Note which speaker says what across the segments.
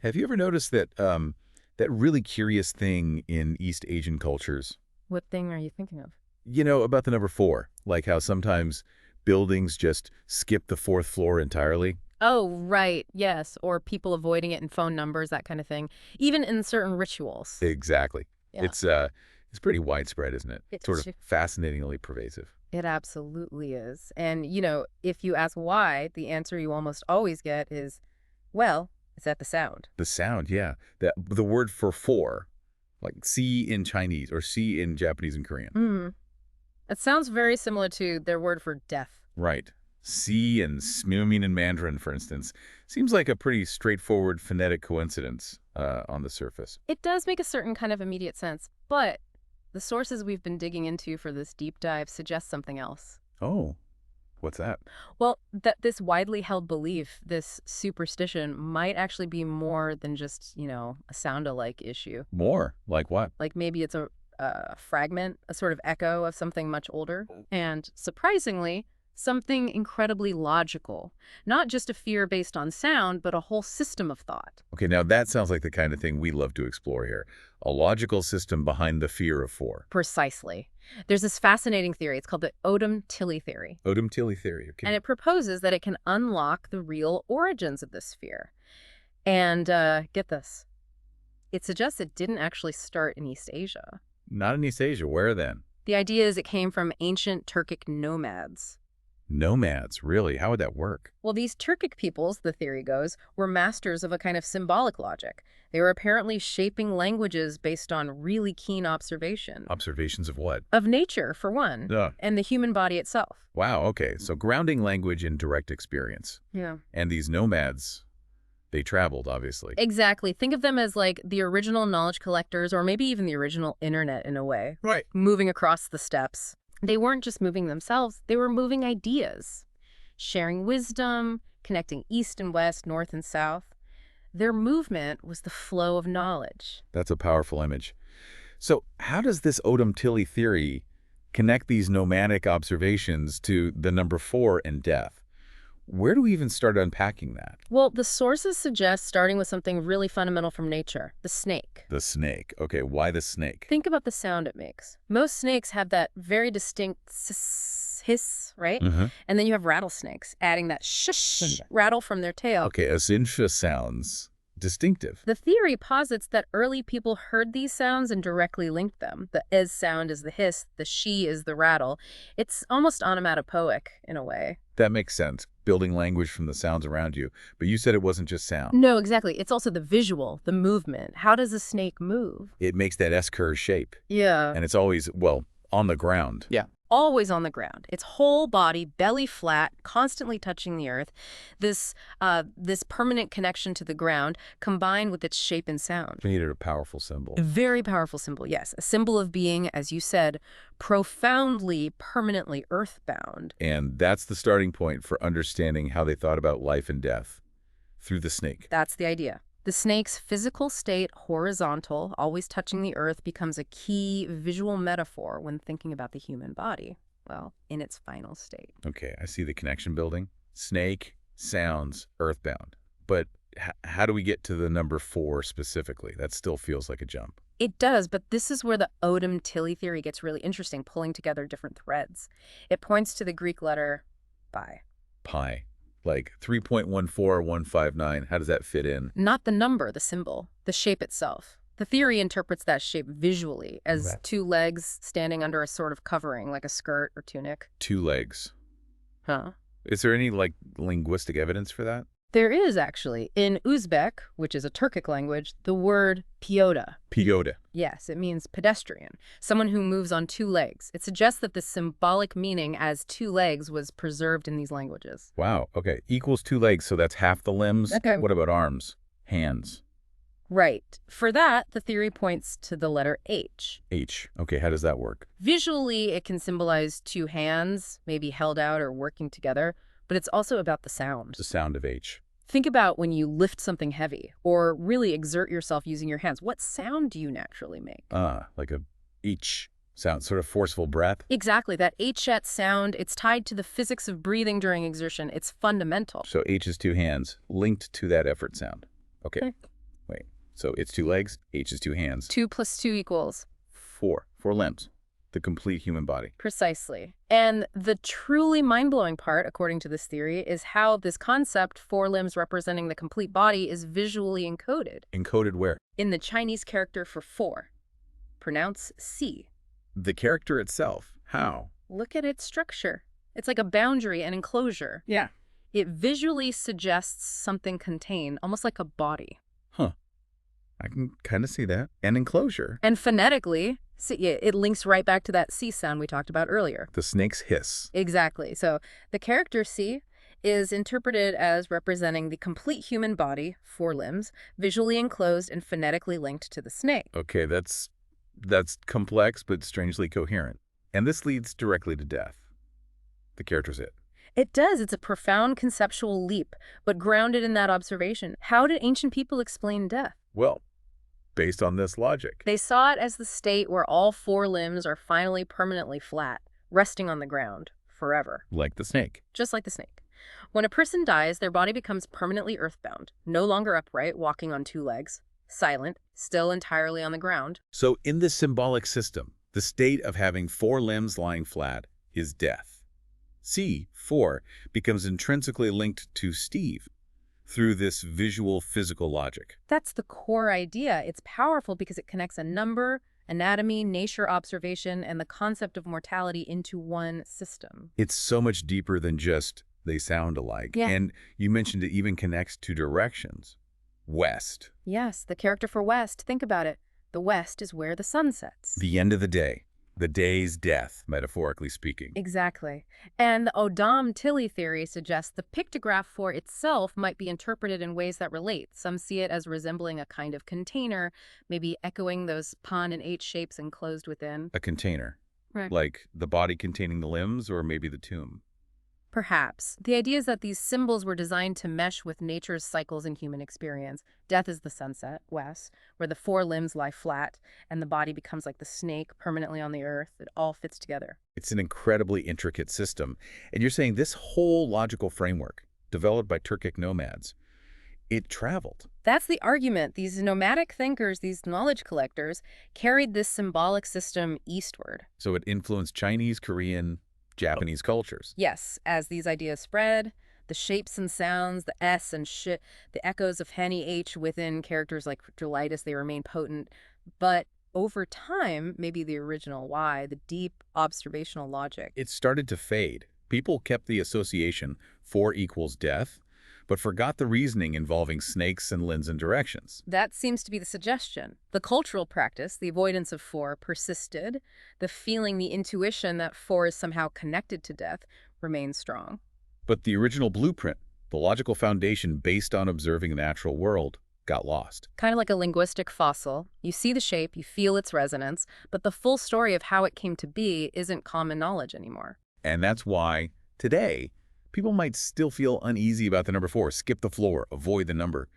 Speaker 1: Have you ever noticed that that really curious thing in East Asian cultures?
Speaker 2: What thing are you thinking of?
Speaker 1: You know, about the number four, like how sometimes buildings just skip the fourth floor entirely?
Speaker 2: Oh, right. Yes. Or people avoiding it in phone numbers, that kind of thing. Even in certain rituals.
Speaker 1: Exactly.
Speaker 2: Yeah.
Speaker 1: It's pretty widespread, isn't it? Sort
Speaker 2: It's,
Speaker 1: of fascinatingly pervasive.
Speaker 2: it absolutely is. And, if you ask why, the answer you almost always get is, well, it's at the sound.
Speaker 1: The sound, yeah. The word for four, like see in Chinese or see in Japanese and Korean.
Speaker 2: Hmm. It sounds very similar to their word for death.
Speaker 1: Right. See and smoomin in Mandarin, for instance, seems like a pretty straightforward phonetic coincidence on the surface.
Speaker 2: It does make a certain kind of immediate sense, but the sources we've been digging into for this deep dive suggest something else.
Speaker 1: Oh, what's that?
Speaker 2: Well, that this widely held belief, this superstition, might actually be more than just, a sound-alike issue.
Speaker 1: More? Like what?
Speaker 2: Like maybe it's a fragment, a sort of echo of something much older. And surprisingly, something incredibly logical. Not just a fear based on sound, but a whole system of thought.
Speaker 1: Okay, now that sounds like the kind of thing we love to explore here. A logical system behind the fear of four.
Speaker 2: Precisely. There's this fascinating theory. It's called the Odam-Tilly theory.
Speaker 1: Odom-Tilly theory, okay.
Speaker 2: And it proposes that it can unlock the real origins of this fear. And get this. It suggests it didn't actually start in East Asia.
Speaker 1: Not in East Asia. Where then?
Speaker 2: The idea is it came from ancient Turkic nomads.
Speaker 1: Nomads, really? How would that work?
Speaker 2: Well, these Turkic peoples, the theory goes, were masters of a kind of symbolic logic. They were apparently shaping languages based on really keen observation.
Speaker 1: Observations of what?
Speaker 2: Of nature, for one,
Speaker 1: Ugh.
Speaker 2: and the human body itself.
Speaker 1: Wow, okay. So grounding language in direct experience.
Speaker 2: Yeah.
Speaker 1: And these nomads, they traveled, obviously.
Speaker 2: Exactly. Think of them as like the original knowledge collectors, or maybe even the original internet in a way,
Speaker 1: Right.
Speaker 2: moving across the steppes. They weren't just moving themselves, they were moving ideas, sharing wisdom, connecting east and west, north and south. Their movement was the flow of knowledge.
Speaker 1: That's a powerful image. So how does this Odom-Tilly theory connect these nomadic observations to the number four and death? Where do we even start unpacking that?
Speaker 2: Well, the sources suggest starting with something really fundamental from nature, the snake.
Speaker 1: The snake. Okay, why the snake?
Speaker 2: Think about the sound it makes. Most snakes have that very distinct hiss, right? And then you have rattlesnakes adding that shush rattle from their tail.
Speaker 1: Okay, a sincha sounds distinctive.
Speaker 2: The theory posits that early people heard these sounds and directly linked them. The is sound is the hiss, the she is the rattle. It's almost onomatopoeic in a way.
Speaker 1: That makes sense, building language from the sounds around you. But you said it wasn't just sound.
Speaker 2: No, exactly. It's also the visual, the movement. How does a snake move?
Speaker 1: It makes that S-curve shape.
Speaker 2: Yeah.
Speaker 1: And it's always, well, on the ground.
Speaker 2: Yeah. Always on the ground. Its whole body, belly flat, constantly touching the earth. This permanent connection to the ground, combined with its shape and sound.
Speaker 1: Made it a powerful symbol.
Speaker 2: A very powerful symbol, yes. A symbol of being, as you said, profoundly, permanently earthbound.
Speaker 1: And that's the starting point for understanding how they thought about life and death, through the snake.
Speaker 2: That's the idea. The snake's physical state, horizontal, always touching the earth, becomes a key visual metaphor when thinking about the human body, well, in its final state.
Speaker 1: Okay, I see the connection building. Snake, sounds, earthbound. But how do we get to the number four specifically? That still feels like a jump.
Speaker 2: It does, but this is where the Odom-Tilly theory gets really interesting, pulling together different threads. It points to the Greek letter pi.
Speaker 1: Pi. Like 3.14159, how does that fit in?
Speaker 2: Not the number, the symbol, the shape itself. The theory interprets that shape visually as
Speaker 1: Right.
Speaker 2: two legs standing under a sort of covering, like a skirt or tunic.
Speaker 1: Two legs.
Speaker 2: Huh?
Speaker 1: Is there any, like, linguistic evidence for that?
Speaker 2: There is, actually. In Uzbek, which is a Turkic language, the word piyoda.
Speaker 1: Piyoda.
Speaker 2: Yes, it means pedestrian, someone who moves on two legs. It suggests that the symbolic meaning as two legs was preserved in these languages.
Speaker 1: Wow, okay. Equals two legs, so that's half the limbs.
Speaker 2: Okay.
Speaker 1: What about arms? Hands.
Speaker 2: Right. For that, the theory points to the letter H.
Speaker 1: H. Okay, how does that work?
Speaker 2: Visually, it can symbolize two hands, maybe held out or working together, but it's also about the sound.
Speaker 1: The sound of H.
Speaker 2: Think about when you lift something heavy or really exert yourself using your hands. What sound do you naturally make?
Speaker 1: Like a H sound, sort of forceful breath.
Speaker 2: Exactly. That H-at sound, it's tied to the physics of breathing during exertion. It's fundamental.
Speaker 1: So H is two hands, linked to that effort sound. Okay. Wait, so it's 2 legs, H is 2 hands.
Speaker 2: 2 plus 2 equals
Speaker 1: 4. 4 limbs. The complete human body.
Speaker 2: precisely. And the truly mind-blowing part, according to this theory, is how this concept, 4 limbs representing the complete body, is visually encoded.
Speaker 1: Encoded where?
Speaker 2: In the Chinese character for 4. Pronounce C.
Speaker 1: The character itself. How?
Speaker 2: Look at its structure. It's like a boundary and enclosure.
Speaker 1: Yeah.
Speaker 2: It visually suggests something contained, almost like a body.
Speaker 1: Huh. I can kind of see that. An enclosure.
Speaker 2: And phonetically, it links right back to that C sound we talked about earlier.
Speaker 1: The snake's hiss.
Speaker 2: Exactly. So the character C is interpreted as representing the complete human body, 4 limbs, visually enclosed and phonetically linked to the snake.
Speaker 1: Okay, that's complex but strangely coherent. And this leads directly to death. The character's it.
Speaker 2: It does. It's a profound conceptual leap, but grounded in that observation. How did ancient people explain death?
Speaker 1: Well, based on this logic.
Speaker 2: They saw it as the state where all 4 limbs are finally permanently flat, resting on the ground forever.
Speaker 1: Like the snake.
Speaker 2: Just like the snake. When a person dies, their body becomes permanently earthbound, no longer upright, walking on 2 legs, silent, still entirely on the ground.
Speaker 1: So in this symbolic system, the state of having 4 limbs lying flat is death. C4 becomes intrinsically linked to Steve through this visual physical logic.
Speaker 2: That's the core idea. It's powerful because it connects a number, anatomy, nature observation, and the concept of mortality into one system.
Speaker 1: It's so much deeper than just they sound alike.
Speaker 2: Yeah.
Speaker 1: And you mentioned it even connects to directions. West.
Speaker 2: Yes, the character for West, think about it. The West is where the sun sets.
Speaker 1: The end of the day. The day's death, metaphorically speaking.
Speaker 2: Exactly. And the Odam Tilly theory suggests the pictograph for itself might be interpreted in ways that relate. Some see it as resembling a kind of container, maybe echoing those pun and H shapes enclosed within.
Speaker 1: A container.
Speaker 2: Right.
Speaker 1: Like the body containing the limbs, or maybe the tomb.
Speaker 2: Perhaps. The idea is that these symbols were designed to mesh with nature's cycles in human experience. Death is the sunset, west, where the 4 limbs lie flat and the body becomes like the snake permanently on the earth. It all fits together.
Speaker 1: It's an incredibly intricate system. And you're saying this whole logical framework, developed by Turkic nomads, it traveled.
Speaker 2: That's the argument. These nomadic thinkers, these knowledge collectors, carried this symbolic system eastward.
Speaker 1: So it influenced Chinese, Korean, Japanese cultures.
Speaker 2: Yes, as these ideas spread, the shapes and sounds, the S and sh, the echoes of Henny H within characters like Delightus, they remain potent. But over time, maybe the original Y, the deep observational logic.
Speaker 1: It started to fade. People kept the association 4 equals death, but forgot the reasoning involving snakes and limbs and directions.
Speaker 2: That seems to be the suggestion. The cultural practice, the avoidance of 4, persisted. The feeling, the intuition that 4 is somehow connected to death remains strong.
Speaker 1: But the original blueprint, the logical foundation based on observing the natural world, got lost.
Speaker 2: Kind of like a linguistic fossil. You see the shape, you feel its resonance, but the full story of how it came to be isn't common knowledge anymore.
Speaker 1: And that's why, today, people might still feel uneasy about the number 4, skip the floor, avoid the number.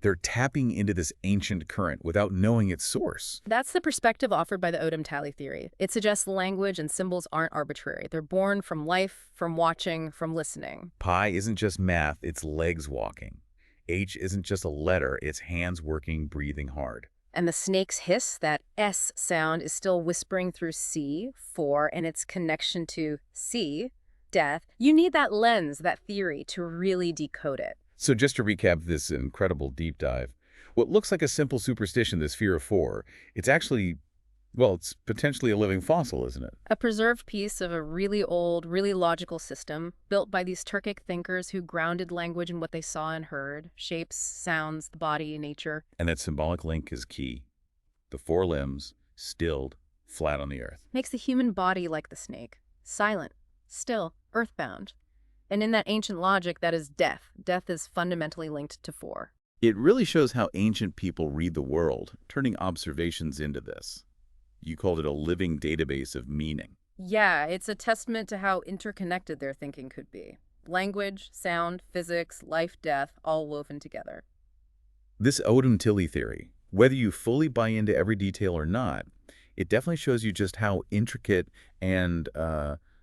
Speaker 1: They're tapping into this ancient current without knowing its source.
Speaker 2: That's the perspective offered by the Odam tally theory. It suggests language and symbols aren't arbitrary. They're born from life, from watching, from listening.
Speaker 1: Pi isn't just math, it's legs walking. H isn't just a letter, it's hands working, breathing hard.
Speaker 2: And the snake's hiss, that S sound, is still whispering through C, 4, and its connection to C, death. You need that lens, that theory, to really decode it.
Speaker 1: So just to recap this incredible deep dive, what looks like a simple superstition, this fear of 4, it's actually, well, it's potentially a living fossil, isn't it?
Speaker 2: A preserved piece of a really old, really logical system built by these Turkic thinkers who grounded language in what they saw and heard, shapes, sounds, the body, nature.
Speaker 1: And that symbolic link is key. The 4 limbs, stilled, flat on the earth.
Speaker 2: Makes the human body like the snake, silent, still, earthbound. And in that ancient logic, that is death. Death is fundamentally linked to 4.
Speaker 1: It really shows how ancient people read the world, turning observations into this. You called it a living database of meaning.
Speaker 2: Yeah, it's a testament to how interconnected their thinking could be. Language, sound, physics, life, death, all woven together.
Speaker 1: This Odam Tilly theory, whether you fully buy into every detail or not, it definitely shows you just how intricate and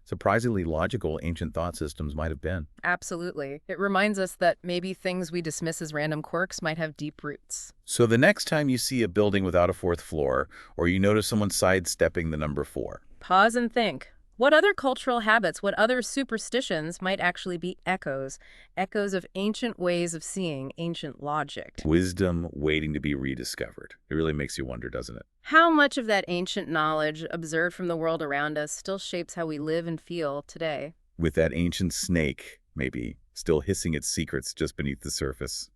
Speaker 1: Surprisingly logical ancient thought systems might have been.
Speaker 2: Absolutely. It reminds us that maybe things we dismiss as random quirks might have deep roots.
Speaker 1: So the next time you see a building without a fourth floor, or you notice someone sidestepping the number 4,
Speaker 2: Pause and think. What other cultural habits, what other superstitions might actually be echoes of ancient ways of seeing, ancient logic?
Speaker 1: wisdom waiting to be rediscovered. It really makes you wonder, doesn't it?
Speaker 2: How much of that ancient knowledge observed from the world around us still shapes how we live and feel today?
Speaker 1: With that ancient snake, maybe, still hissing its secrets just beneath the surface.